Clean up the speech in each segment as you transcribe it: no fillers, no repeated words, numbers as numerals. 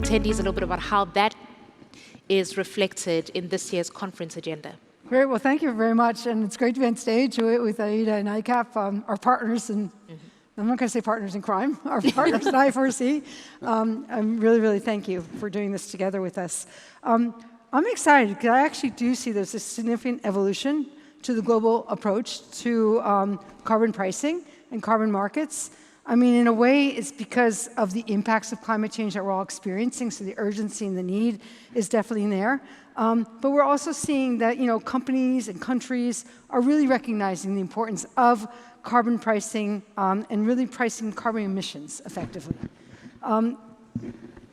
attendees a little bit about how that is reflected in this year's conference agenda. Great. Well, thank you very much. And it's great to be on stage with AIDA and ICAP, our partners, and I'm not going to say partners in crime, our partners at I4C. I'm really thank you for doing this together with us. I'm excited because I actually do see there's a significant evolution to the global approach to carbon pricing and carbon markets. I mean, in a way, it's because of the impacts of climate change that we're all experiencing, so the urgency and the need is definitely there. But we're also seeing that companies and countries are really recognizing the importance of carbon pricing and really pricing carbon emissions effectively.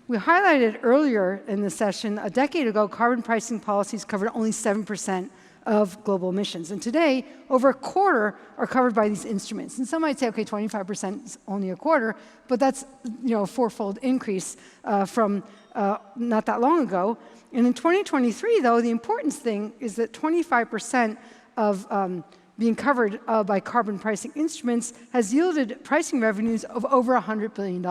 We highlighted earlier in the session, a decade ago, carbon pricing policies covered only 7% of global emissions. And today, over a quarter are covered by these instruments. And some might say, okay, 25% is only a quarter, but that's a fourfold increase from not that long ago. And in 2023, though, the important thing is that 25% of being covered by carbon pricing instruments has yielded pricing revenues of over $100 billion.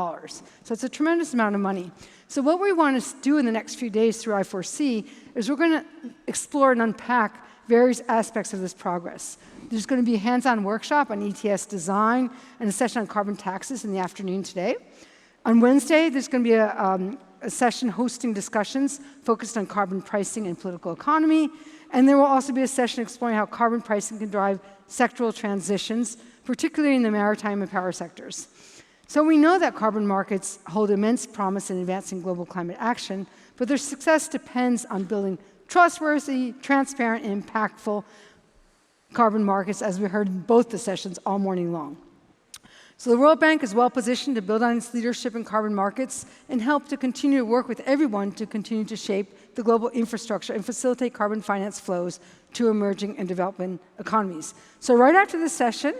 So it's a tremendous amount of money. So what we want to do in the next few days through I4C is we're going to explore and unpack various aspects of this progress. There's going to be a hands-on workshop on ETS design and a session on carbon taxes in the afternoon today. On Wednesday, there's going to be a session hosting discussions focused on carbon pricing and political economy. And there will also be a session exploring how carbon pricing can drive sectoral transitions, particularly in the maritime and power sectors. So we know that carbon markets hold immense promise in advancing global climate action, but their success depends on building trustworthy, transparent, and impactful carbon markets, as we heard in both the sessions all morning long. So the World Bank is well positioned to build on its leadership in carbon markets and help to continue to work with everyone to continue to shape the global infrastructure and facilitate carbon finance flows to emerging and developing economies. So right after this session,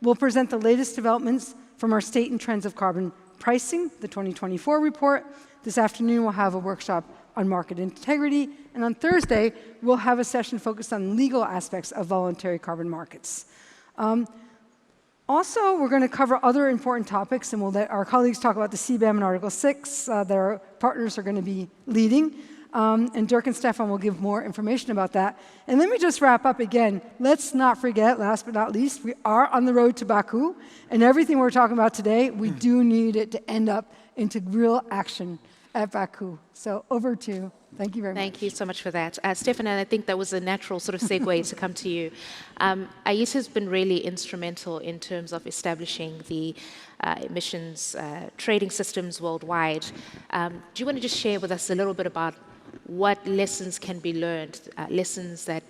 we'll present the latest developments from our State and Trends of Carbon Pricing, the 2024 report. This afternoon, we'll have a workshop on market integrity. And on Thursday, we'll have a session focused on legal aspects of voluntary carbon markets. Also, we're going to cover other important topics, and we'll let our colleagues talk about the CBAM and Article 6 that our partners are going to be leading. And Dirk and Stefan will give more information about that. And let me just wrap up again. Let's not forget, last but not least, we are on the road to Baku. And everything we're talking about today, we do need it to end up into real action at Baku. So over to you. Thank you very much. Thank you so much for that. Stefan, and I think that was a natural sort of segue to come to you. IETA has been really instrumental in terms of establishing the emissions trading systems worldwide. Do you want to just share with us a little bit about what lessons can be learned, lessons that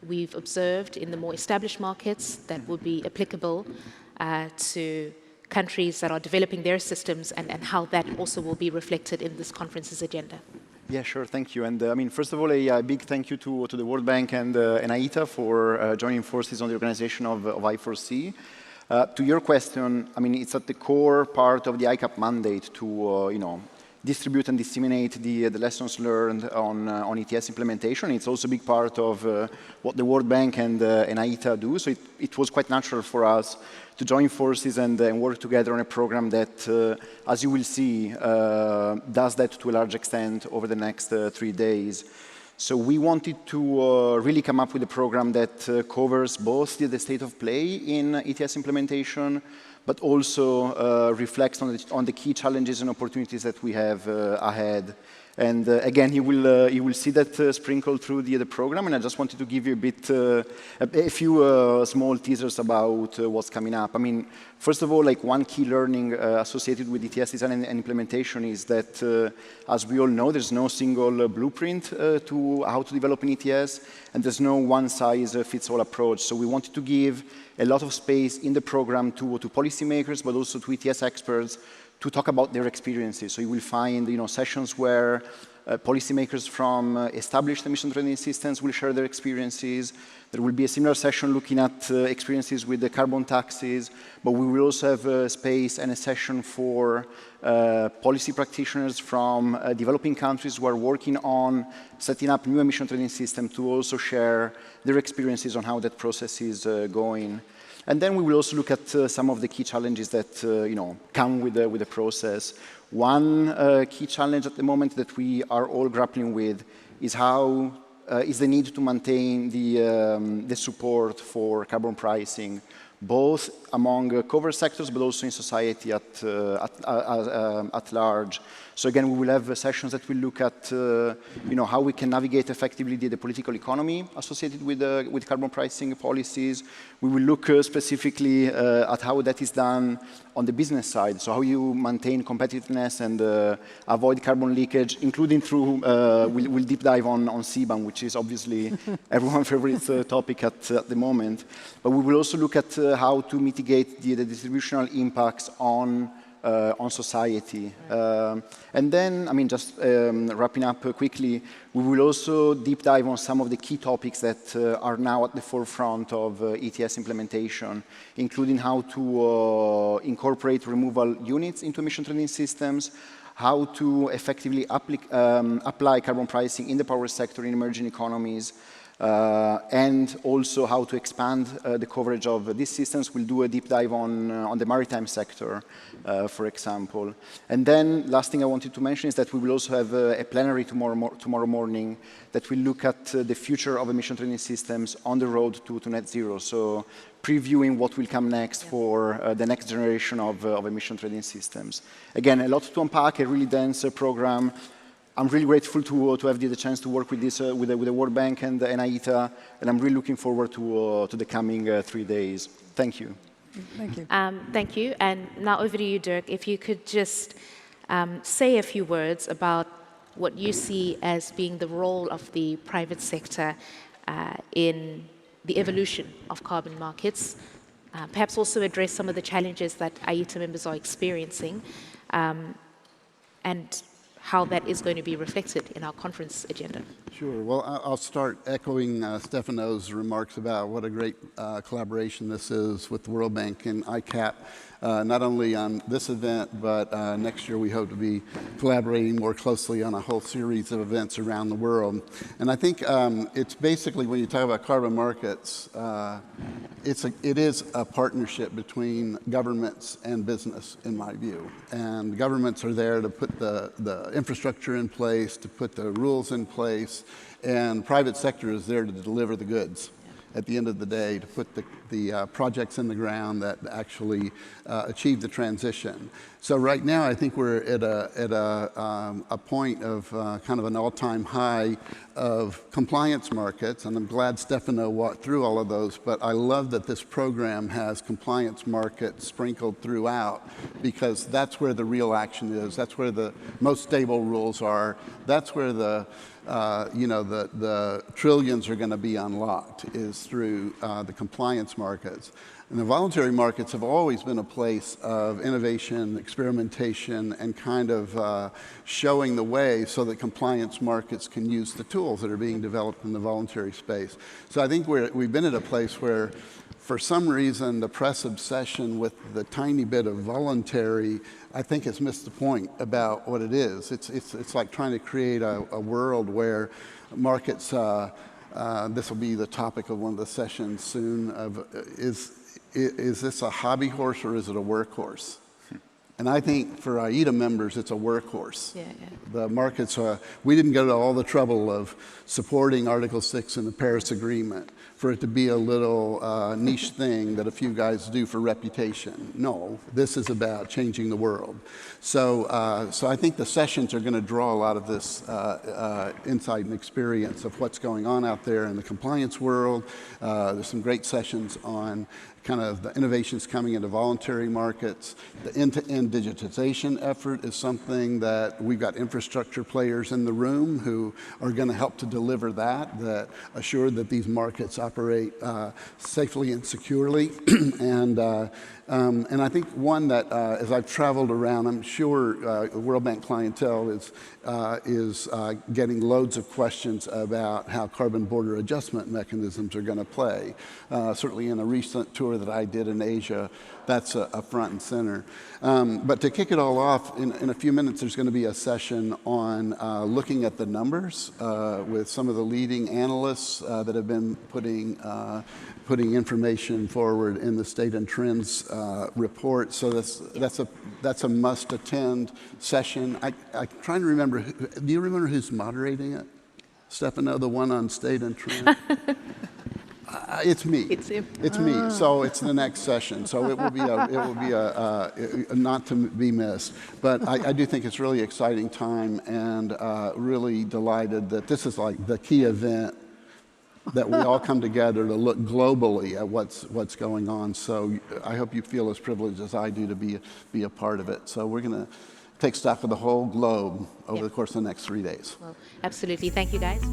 we've observed in the more established markets that would be applicable to countries that are developing their systems, and how that also will be reflected in this conference's agenda? Yeah, sure. Thank you. And I mean, first of all, a big thank you to the World Bank and IETA for joining forces on the organization of I4C. To your question, I mean, it's at the core part of the ICAP mandate to, distribute and disseminate the lessons learned on ETS implementation. It's also a big part of what the World Bank and IETA do. So it was quite natural for us to join forces and work together on a program that, as you will see, does that to a large extent over the next 3 days. So we wanted to really come up with a program that covers both the state of play in ETS implementation, but also reflects on the key challenges and opportunities that we have ahead. And again, you will see that sprinkled through the program. And I just wanted to give you a few small teasers about what's coming up. I mean, first of all, like one key learning associated with ETS design and implementation is that, as we all know, there's no single blueprint to how to develop an ETS, and there's no one-size-fits-all approach. So we wanted to give a lot of space in the program to policymakers, but also to ETS experts, to talk about their experiences. So you will find sessions where policymakers from established emission trading systems will share their experiences. There will be a similar session looking at experiences with the carbon taxes, but we will also have a space and a session for policy practitioners from developing countries who are working on setting up new emission trading systems to also share their experiences on how that process is going. And then we will also look at some of the key challenges that come with the process. One key challenge at the moment that we are all grappling with is is the need to maintain the support for carbon pricing, both among covered sectors, but also in society at large. So again, we will have sessions that will look at how we can navigate effectively the political economy associated with carbon pricing policies. We will look specifically at how that is done on the business side, so how you maintain competitiveness and avoid carbon leakage, including through, we'll deep dive on CBAM, which is obviously everyone's favorite topic at the moment. But we will also look at how to mitigate the distributional impacts on society. And then, just wrapping up quickly, we will also deep dive on some of the key topics that are now at the forefront of ETS implementation, including how to incorporate removal units into emission trading systems, how to effectively apply carbon pricing in the power sector in emerging economies, and also how to expand the coverage of these systems. We'll do a deep dive on the maritime sector, for example. And then last thing I wanted to mention is that we will also have a plenary tomorrow morning that will look at the future of emission trading systems on the road to net zero. So previewing what will come next for the next generation of emission trading systems. Again, a lot to unpack, a really dense program. I'm really grateful to have the chance to work with this with the World Bank and IETA, and I'm really looking forward to the coming 3 days. Thank you. Thank you. Thank you. And now over to you, Dirk. If you could just say a few words about what you see as being the role of the private sector in the evolution of carbon markets, perhaps also address some of the challenges that IETA members are experiencing, and how that is going to be reflected in our conference agenda. Sure. Well, I'll start echoing Stefano's remarks about what a great collaboration this is with the World Bank and ICAP, not only on this event, but next year we hope to be collaborating more closely on a whole series of events around the world. And I think it's basically, when you talk about carbon markets, it is a partnership between governments and business, in my view. And governments are there to put the infrastructure in place, to put the rules in place, and private sector is there to deliver the goods at the end of the day, to put the projects in the ground that actually achieve the transition. So right now, I think we're at a point of kind of an all-time high of compliance markets, and I'm glad Stefano walked through all of those, but I love that this program has compliance markets sprinkled throughout, because that's where the real action is. That's where the most stable rules are. That's where the trillions are going to be unlocked, is through the compliance markets. And the voluntary markets have always been a place of innovation, experimentation, and kind of showing the way so that compliance markets can use the tools that are being developed in the voluntary space. So I think we've been at a place where, for some reason, the press obsession with the tiny bit of voluntary, I think, has missed the point about what it is. It's like trying to create a world where markets, this will be the topic of one of the sessions soon, is this a hobby horse or is it a workhorse? And I think for AIDA members, it's a workhorse. Yeah. The markets we didn't go to all the trouble of supporting Article 6 in the Paris Agreement for it to be a little niche thing that a few guys do for reputation. No, this is about changing the world. So I think the sessions are going to draw a lot of this insight and experience of what's going on out there in the compliance world. There's some great sessions on kind of the innovations coming into voluntary markets. The end-to-end digitization effort is something that we've got infrastructure players in the room who are going to help to deliver that assure that these markets operate safely and securely. And I think one that, as I've traveled around, I'm sure the World Bank clientele is getting loads of questions about how carbon border adjustment mechanisms are going to play. Certainly in a recent tour that I did in Asia, that's a front and center. But to kick it all off, in a few minutes, there's going to be a session on looking at the numbers with some of the leading analysts that have been putting information forward in the State and Trends report. So that's a must-attend session. I'm trying to remember. Do you remember who's moderating it? Stefano, the one on State and Trends? It's me. It's him. It's me. So it's the next session. So it will be a not to be missed. But I do think it's really exciting time, and really delighted that this is like the key event that we all come together to look globally at what's going on. So I hope you feel as privileged as I do to be a part of it. So we're going to take stock of the whole globe over the course of the next 3 days. Well, absolutely. Thank you, guys.